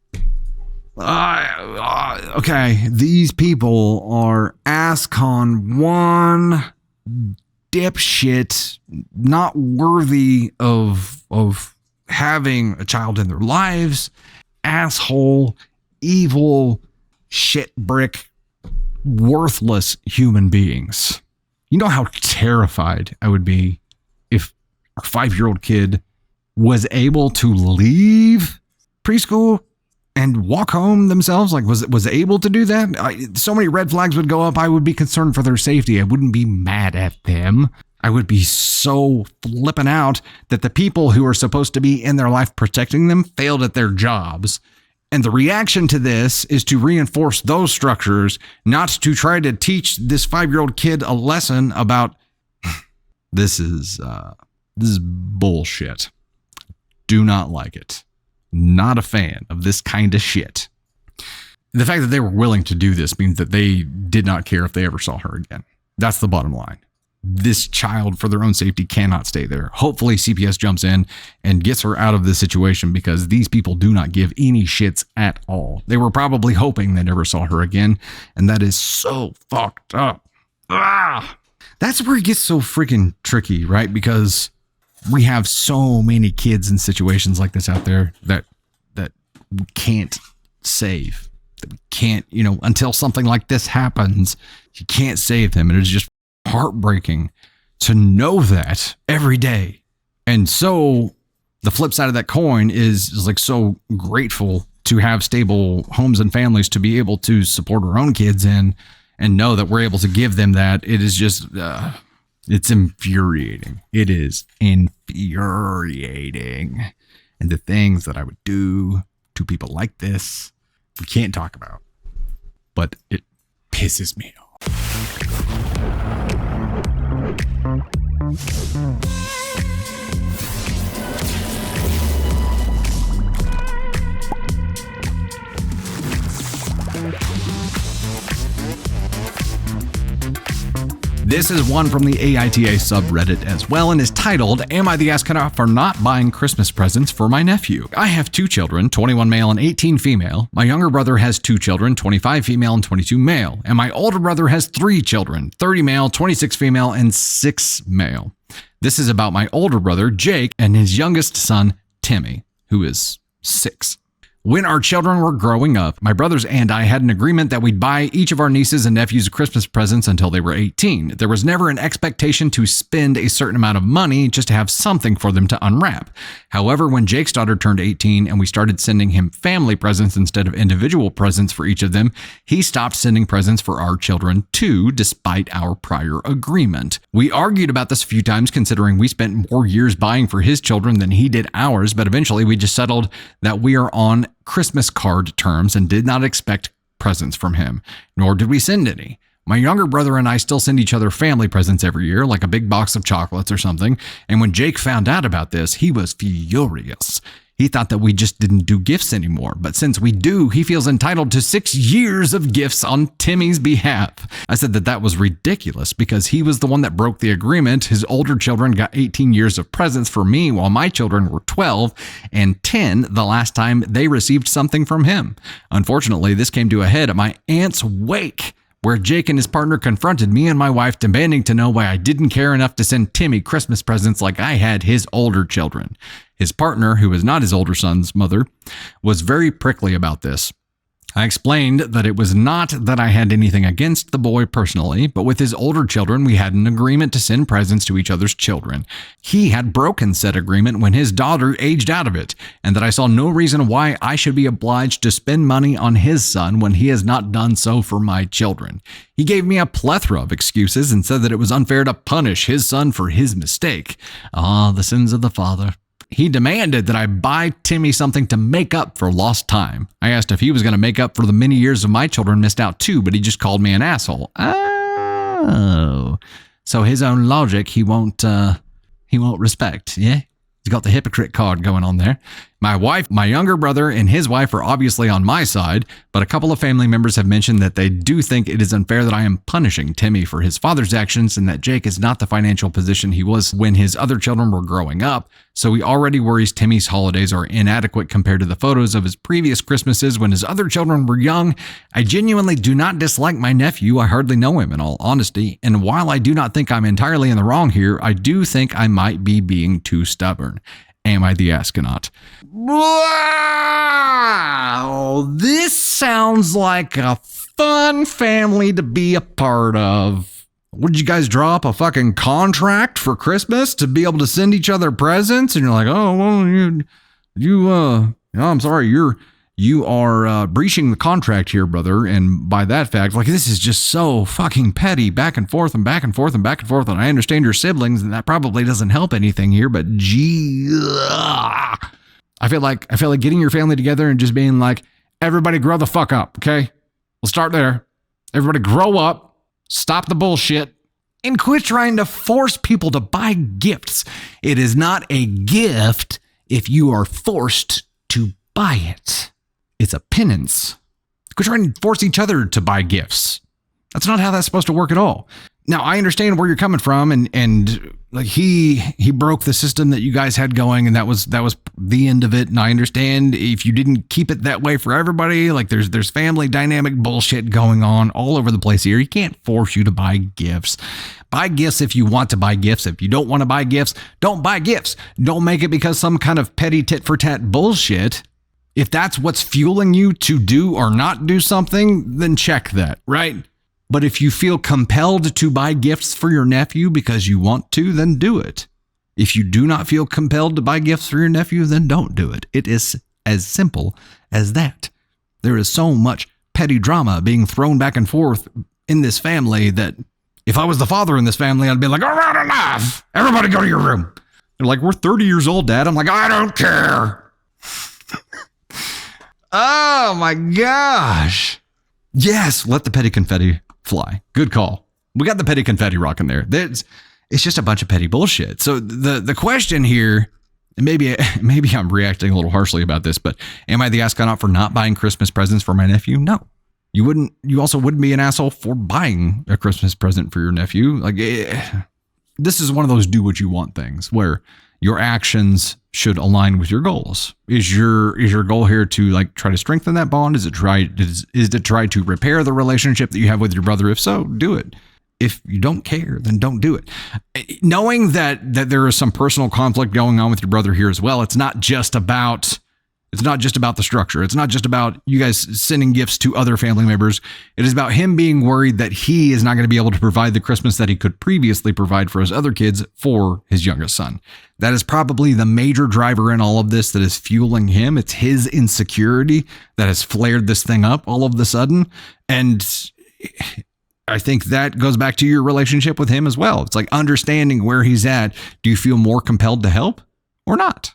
Okay, these people are ASCON 1 dipshit, not worthy of having a child in their lives, asshole, evil, shit brick, worthless human beings. You know how terrified I would be if a 5-year-old kid was able to leave preschool and walk home themselves, like was able to do that. So many red flags would go up. I would be concerned for their safety. I wouldn't be mad at them. I would be so flipping out that the people who are supposed to be in their life protecting them failed at their jobs. And the reaction to this is to reinforce those structures, not to try to teach this 5-year-old kid a lesson about this is bullshit. Do not like it. Not a fan of this kind of shit. The fact that they were willing to do this means that they did not care if they ever saw her again. That's the bottom line. This child, for their own safety, cannot stay there. Hopefully CPS jumps in and gets her out of this situation because these people do not give any shits at all. They were probably hoping they never saw her again, and that is so fucked up. That's where it gets so freaking tricky, right? Because we have so many kids in situations like this out there that we can't save. That we can't, until something like this happens, you can't save them. And it's just heartbreaking to know that every day. And so the flip side of that coin is like so grateful to have stable homes and families to be able to support our own kids in and know that we're able to give them that. It is just, it's infuriating. It is infuriating. And the things that I would do to people like this, we can't talk about, but it pisses me off. This is one from the AITA subreddit as well and is titled, Am I the Astronaut for Not Buying Christmas Presents for My Nephew? I have 2 children, 21 male and 18 female. My younger brother has 2 children, 25 female and 22 male. And my older brother has 3 children, 30 male, 26 female, and 6 male. This is about my older brother, Jake, and his youngest son, Timmy, who is 6. When our children were growing up, my brothers and I had an agreement that we'd buy each of our nieces and nephews Christmas presents until they were 18. There was never an expectation to spend a certain amount of money just to have something for them to unwrap. However, when Jake's daughter turned 18 and we started sending him family presents instead of individual presents for each of them, he stopped sending presents for our children too, despite our prior agreement. We argued about this a few times considering we spent more years buying for his children than he did ours, but eventually we just settled that we are on Christmas card terms and did not expect presents from him, nor did we send any. My younger brother and I still send each other family presents every year, like a big box of chocolates or something, and when Jake found out about this, he was furious. He thought that we just didn't do gifts anymore, but since we do, he feels entitled to 6 years of gifts on Timmy's behalf. I said that was ridiculous because he was the one that broke the agreement. His older children got 18 years of presents for me while my children were 12 and 10 the last time they received something from him. Unfortunately, this came to a head at my aunt's wake, where Jake and his partner confronted me and my wife, demanding to know why I didn't care enough to send Timmy Christmas presents like I had his older children. His partner, who is not his older son's mother, was very prickly about this. I explained that it was not that I had anything against the boy personally, but with his older children, we had an agreement to send presents to each other's children. He had broken said agreement when his daughter aged out of it, and that I saw no reason why I should be obliged to spend money on his son when he has not done so for my children. He gave me a plethora of excuses and said that it was unfair to punish his son for his mistake. The sins of the father. He demanded that I buy Timmy something to make up for lost time. I asked if he was going to make up for the many years of my children missed out too, but he just called me an asshole. Oh, so his own logic he won't respect, yeah? He's got the hypocrite card going on there. My wife, my younger brother, and his wife are obviously on my side, but a couple of family members have mentioned that they do think it is unfair that I am punishing Timmy for his father's actions and that Jake is not the financial position he was when his other children were growing up, so he already worries Timmy's holidays are inadequate compared to the photos of his previous Christmases when his other children were young. I genuinely do not dislike my nephew. I hardly know him in all honesty, and while I do not think I'm entirely in the wrong here, I do think I might be being too stubborn. Am I the astronaut? Wow, this sounds like a fun family to be a part of. What did you guys draw up a fucking contract for Christmas to be able to send each other presents? And you're like, oh, well, I'm sorry, you are breaching the contract here, brother. And by that fact, like, this is just so fucking petty, back and forth and back and forth and back and forth. And I understand your siblings, and that probably doesn't help anything here, but gee, I feel like getting your family together and just being like, everybody grow the fuck up, okay? We'll start there. Everybody grow up, stop the bullshit, and quit trying to force people to buy gifts. It is not a gift if you are forced to buy it. It's a penance. Quit trying to force each other to buy gifts. That's not how that's supposed to work at all. Now, I understand where you're coming from, and like he broke the system that you guys had going, and that was the end of it. And I understand if you didn't keep it that way for everybody, like there's family dynamic bullshit going on all over the place here. He can't force you to buy gifts. Buy gifts if you want to buy gifts. If you don't want to buy gifts, don't buy gifts. Don't make it because some kind of petty tit for tat bullshit. If that's what's fueling you to do or not do something, then check that, right? But if you feel compelled to buy gifts for your nephew because you want to, then do it. If you do not feel compelled to buy gifts for your nephew, then don't do it. It is as simple as that. There is so much petty drama being thrown back and forth in this family that if I was the father in this family, I'd be like, all right, enough. Everybody go to your room. They're like, we're 30 years old, Dad. I'm like, I don't care. Oh my gosh. Yes, let the petty confetti fly. Good call. We got the petty confetti rocking there. It's it's just a bunch of petty bullshit. So the question here, maybe I'm reacting a little harshly about this, but am I the astronaut for not buying Christmas presents for my nephew? No. You also wouldn't be an asshole for buying a Christmas present for your nephew. Like, this is one of those do what you want things where your actions should align with your goals. Is your goal here to like try to strengthen that bond? Is it to try to repair the relationship that you have with your brother? If so, do it. If you don't care, then don't do it. Knowing that there is some personal conflict going on with your brother here as well, it's not just about the structure. It's not just about you guys sending gifts to other family members. It is about him being worried that he is not going to be able to provide the Christmas that he could previously provide for his other kids for his youngest son. That is probably the major driver in all of this that is fueling him. It's his insecurity that has flared this thing up all of a sudden. And I think that goes back to your relationship with him as well. It's like understanding where he's at. Do you feel more compelled to help or not?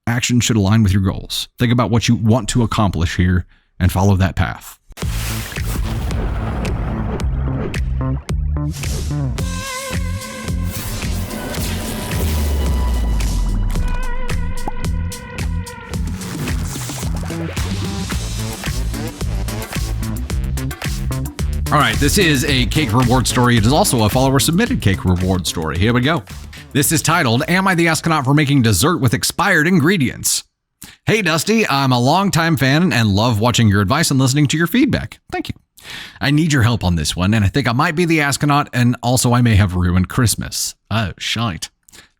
Action should align with your goals. Think about what you want to accomplish here and follow that path. All right, this is a cake reward story. It is also a follower submitted cake reward story. Here we go. This is titled, Am I the Astronaut for Making Dessert with Expired Ingredients? Hey, Dusty, I'm a longtime fan and love watching your advice and listening to your feedback. Thank you. I need your help on this one, and I think I might be the astronaut, and also I may have ruined Christmas. Oh, shite.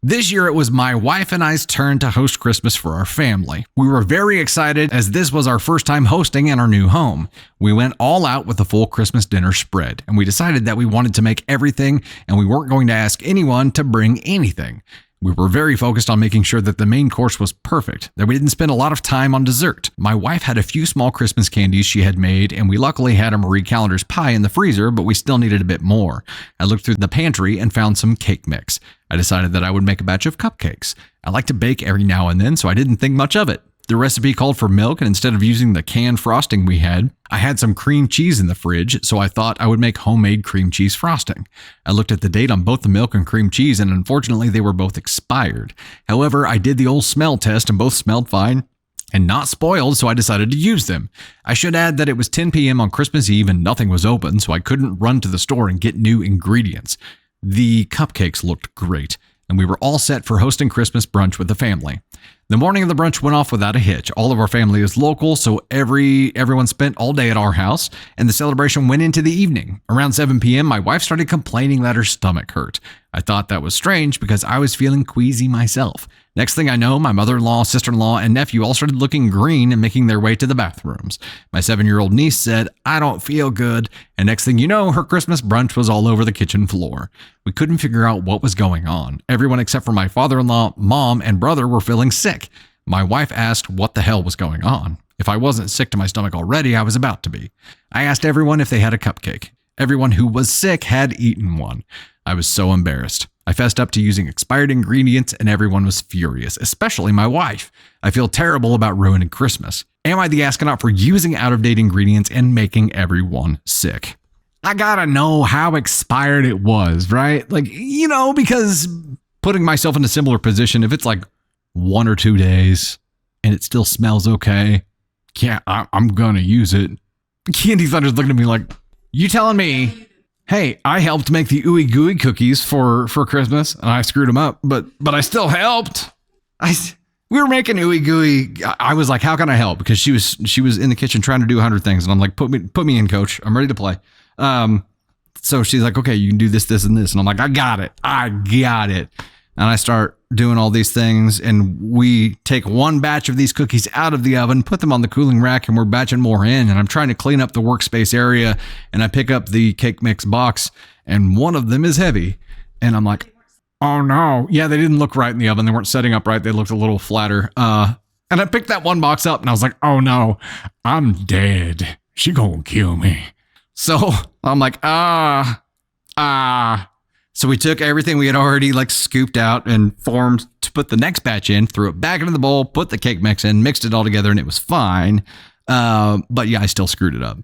This year, it was my wife and I's turn to host Christmas for our family. We were very excited as this was our first time hosting in our new home. We went all out with the full Christmas dinner spread, and we decided that we wanted to make everything and we weren't going to ask anyone to bring anything. We were very focused on making sure that the main course was perfect, that we didn't spend a lot of time on dessert. My wife had a few small Christmas candies she had made, and we luckily had a Marie Callender's pie in the freezer, but we still needed a bit more. I looked through the pantry and found some cake mix. I decided that I would make a batch of cupcakes. I like to bake every now and then, so I didn't think much of it. The recipe called for milk, and instead of using the canned frosting we had, I had some cream cheese in the fridge, so I thought I would make homemade cream cheese frosting. I looked at the date on both the milk and cream cheese, and unfortunately they were both expired. However, I did the old smell test and both smelled fine and not spoiled, so I decided to use them. I should add that it was 10 p.m. on Christmas Eve and nothing was open, so I couldn't run to the store and get new ingredients. The cupcakes looked great, and we were all set for hosting Christmas brunch with the family. The morning of the brunch went off without a hitch. All of our family is local, so everyone spent all day at our house, and the celebration went into the evening. Around 7 p.m., my wife started complaining that her stomach hurt. I thought that was strange because I was feeling queasy myself. Next thing I know, my mother-in-law, sister-in-law, and nephew all started looking green and making their way to the bathrooms. My 7-year-old niece said, I don't feel good. And next thing you know, her Christmas brunch was all over the kitchen floor. We couldn't figure out what was going on. Everyone except for my father-in-law, mom, and brother were feeling sick. My wife asked what the hell was going on. If I wasn't sick to my stomach already, I was about to be. I asked everyone if they had a cupcake. Everyone who was sick had eaten one. I was so embarrassed. I fessed up to using expired ingredients and everyone was furious, especially my wife. I feel terrible about ruining Christmas. Am I the astronaut for using out-of-date ingredients and making everyone sick? I gotta know how expired it was, right? Like, because putting myself in a similar position, if it's like 1 or 2 days and it still smells okay, yeah, I'm gonna use it. Candy Thunder's looking at me like, you telling me, hey, I helped make the ooey gooey cookies for Christmas and I screwed them up, but I still helped. We were making ooey gooey. I was like, how can I help? Because she was in the kitchen trying to do 100 things. And I'm like, put me in, coach. I'm ready to play. So she's like, okay, you can do this, this, and this. And I'm like, I got it. And I start doing all these things. And we take one batch of these cookies out of the oven, put them on the cooling rack, and we're batching more in. And I'm trying to clean up the workspace area. And I pick up the cake mix box and one of them is heavy. And I'm like, oh no. Yeah, they didn't look right in the oven. They weren't setting up right. They looked a little flatter. And I picked that one box up and I was like, oh no, I'm dead. She gonna kill me. So I'm like, So we took everything we had already scooped out and formed to put the next batch in, threw it back into the bowl, put the cake mix in, mixed it all together, and it was fine. But yeah, I still screwed it up.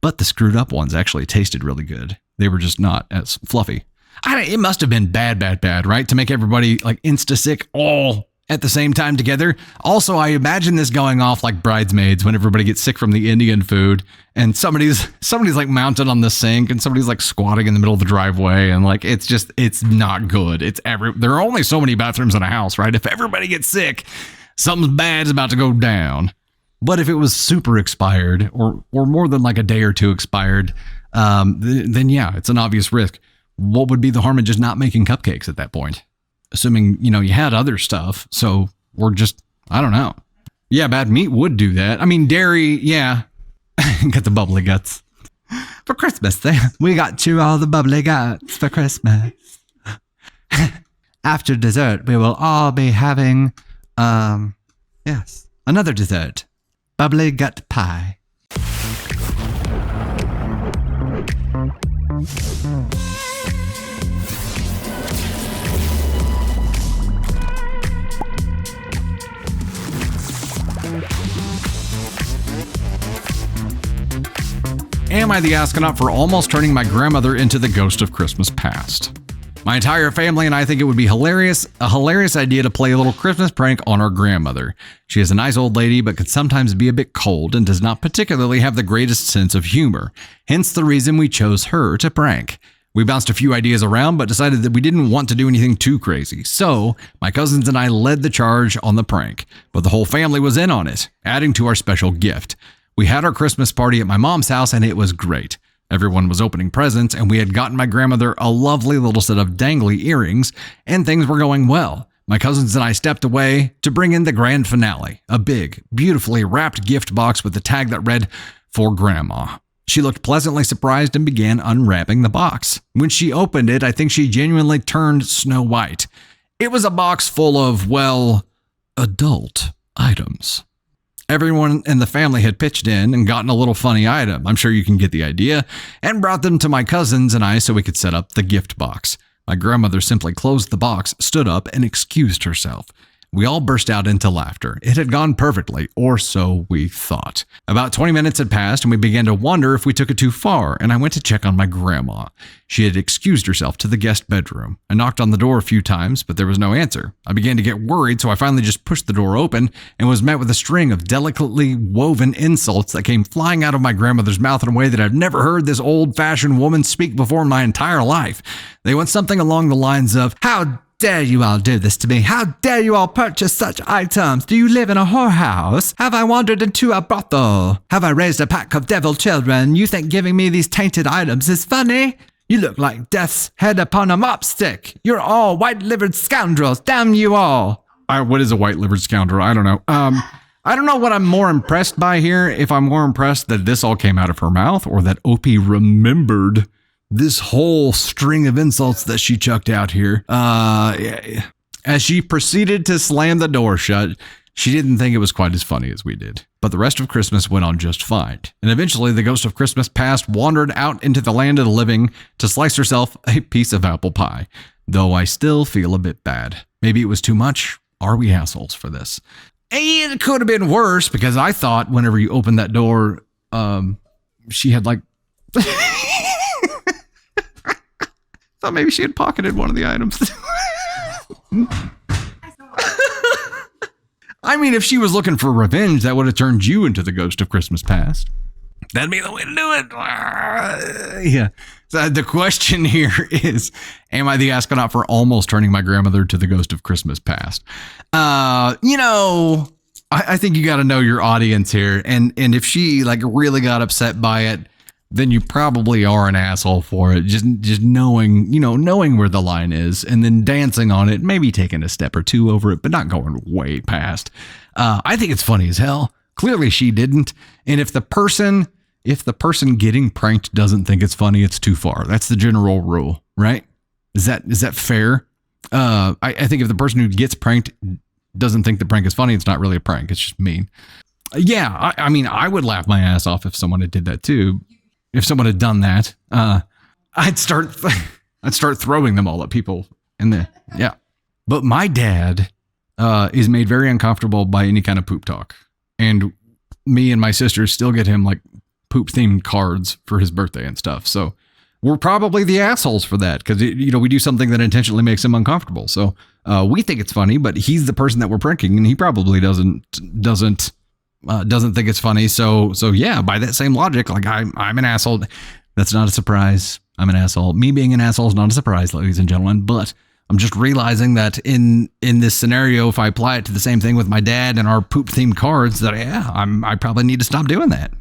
But the screwed up ones actually tasted really good. They were just not as fluffy. It must have been bad, right? To make everybody like insta sick all at the same time together. Also, I imagine this going off like Bridesmaids when everybody gets sick from the Indian food and somebody's like mounted on the sink and somebody's like squatting in the middle of the driveway and like it's not good. There are only so many bathrooms in a house, right? If everybody gets sick, something bad is about to go down. But if it was super expired or more than like a day or two expired, then yeah, it's an obvious risk. What would be the harm in just not making cupcakes at that point? Assuming, you had other stuff. So we're just, I don't know. Yeah, bad meat would do that. I mean, dairy, yeah. Get the bubbly guts. For Christmas, we got you all the bubbly guts for Christmas. After dessert, we will all be having, another dessert. Bubbly gut pie. Am I the astronaut for almost turning my grandmother into the ghost of Christmas past? My entire family and I think it would be a hilarious idea to play a little Christmas prank on our grandmother. She is a nice old lady, but could sometimes be a bit cold and does not particularly have the greatest sense of humor. Hence the reason we chose her to prank. We bounced a few ideas around, but decided that we didn't want to do anything too crazy. So, my cousins and I led the charge on the prank, but the whole family was in on it, adding to our special gift. We had our Christmas party at my mom's house and it was great. Everyone was opening presents and we had gotten my grandmother a lovely little set of dangly earrings and things were going well. My cousins and I stepped away to bring in the grand finale, a big, beautifully wrapped gift box with a tag that read, "For Grandma." She looked pleasantly surprised and began unwrapping the box. When she opened it, I think she genuinely turned Snow White. It was a box full of, well, adult items. Everyone in the family had pitched in and gotten a little funny item, I'm sure you can get the idea, and brought them to my cousins and I so we could set up the gift box. My grandmother simply closed the box, stood up, and excused herself. We all burst out into laughter. It had gone perfectly, or so we thought. About 20 minutes had passed, and we began to wonder if we took it too far, and I went to check on my grandma. She had excused herself to the guest bedroom. I knocked on the door a few times, but there was no answer. I began to get worried, so I finally just pushed the door open and was met with a string of delicately woven insults that came flying out of my grandmother's mouth in a way that I've never heard this old-fashioned woman speak before in my entire life. They went something along the lines of, "How dare you all do this to me? How dare you all purchase such items? Do you live in a whorehouse? Have I wandered into a brothel? Have I raised a pack of devil children? You think giving me these tainted items is funny? You look like death's head upon a mopstick. You're all white-livered scoundrels. Damn you all." What is a white-livered scoundrel? I don't know. I don't know what I'm more impressed by here. If I'm more impressed that this all came out of her mouth or that Opie remembered this whole string of insults that she chucked out here. As she proceeded to slam the door shut, she didn't think it was quite as funny as we did. But the rest of Christmas went on just fine. And eventually the ghost of Christmas past wandered out into the land of the living to slice herself a piece of apple pie. Though I still feel a bit bad. Maybe it was too much. Are we assholes for this? It could have been worse because I thought whenever you opened that door, she had like... thought maybe she had pocketed one of the items. I mean, if she was looking for revenge, that would have turned you into the ghost of Christmas past. That'd be the way to do it. Yeah. So the question here is, am I the astronaut for almost turning my grandmother to the ghost of Christmas past? I think you got to know your audience here. And if she like really got upset by it, then you probably are an asshole for it. Just knowing where the line is and then dancing on it, maybe taking a step or two over it, but not going way past. I think it's funny as hell. Clearly she didn't. And if the person getting pranked doesn't think it's funny, it's too far. That's the general rule, right? Is that fair? I think if the person who gets pranked doesn't think the prank is funny, it's not really a prank. It's just mean. Yeah. I mean, I would laugh my ass off if someone had did that too. If someone had done that, I'd start throwing them all at people yeah. But my dad is made very uncomfortable by any kind of poop talk. And me and my sisters still get him like poop themed cards for his birthday and stuff. So we're probably the assholes for that because, we do something that intentionally makes him uncomfortable. So we think it's funny, but he's the person that we're pranking, and he probably doesn't think it's funny. So yeah, by that same logic, like I'm an asshole. That's not a surprise. I'm an asshole. Me being an asshole is not a surprise, ladies and gentlemen, but I'm just realizing that in this scenario, if I apply it to the same thing with my dad and our poop themed cards, that I probably need to stop doing that.